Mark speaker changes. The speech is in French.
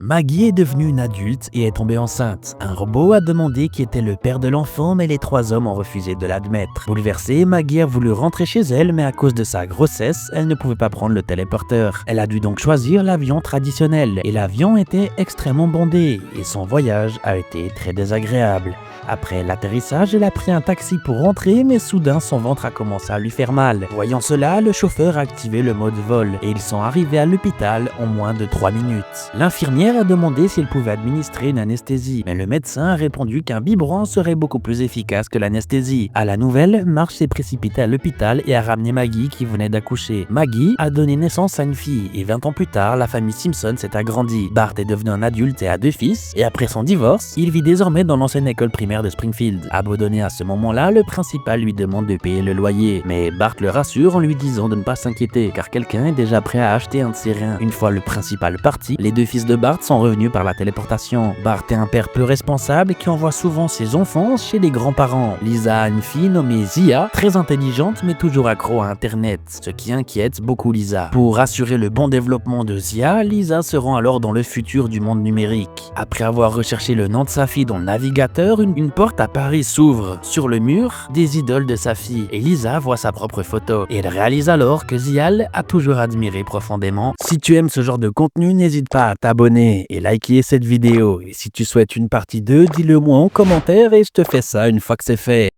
Speaker 1: Maggie est devenue une adulte et est tombée enceinte. Un robot a demandé qui était le père de l'enfant, mais les trois hommes ont refusé de l'admettre. Bouleversée, Maggie a voulu rentrer chez elle, mais à cause de sa grossesse, elle ne pouvait pas prendre le téléporteur. Elle a dû donc choisir l'avion traditionnel, et l'avion était extrêmement bondé, et son voyage a été très désagréable. Après l'atterrissage, elle a pris un taxi pour rentrer, mais soudain son ventre a commencé à lui faire mal. Voyant cela, le chauffeur a activé le mode vol et ils sont arrivés à l'hôpital en moins de 3 minutes. L'infirmière a demandé s'il pouvait administrer une anesthésie, mais le médecin a répondu qu'un biberon serait beaucoup plus efficace que l'anesthésie. À la nouvelle, Marge s'est précipitée à l'hôpital et a ramené Maggie qui venait d'accoucher. Maggie a donné naissance à une fille et 20 ans plus tard, la famille Simpson s'est agrandie. Bart est devenu un adulte et a 2 fils, et après son divorce, il vit désormais dans l'ancienne école primaire de Springfield. Abandonné à ce moment-là, le principal lui demande de payer le loyer, mais Bart le rassure en lui disant de ne pas s'inquiéter car quelqu'un est déjà prêt à acheter un de ses reins. Une fois le principal parti, les 2 fils de Bart sont revenus par la téléportation. Bart est un père peu responsable qui envoie souvent ses enfants chez les grands-parents. Lisa a une fille nommée Zia, très intelligente mais toujours accro à internet, ce qui inquiète beaucoup Lisa. Pour assurer le bon développement de Zia, Lisa se rend alors dans le futur du monde numérique. Après avoir recherché le nom de sa fille dans le navigateur, une porte à Paris s'ouvre. Sur le mur, des idoles de sa fille, et Lisa voit sa propre photo. Et elle réalise alors que Zial a toujours admiré profondément. Si tu aimes ce genre de contenu, n'hésite pas à t'abonner et liker cette vidéo. Et si tu souhaites une partie 2, dis-le moi en commentaire et je te fais ça une fois que c'est fait.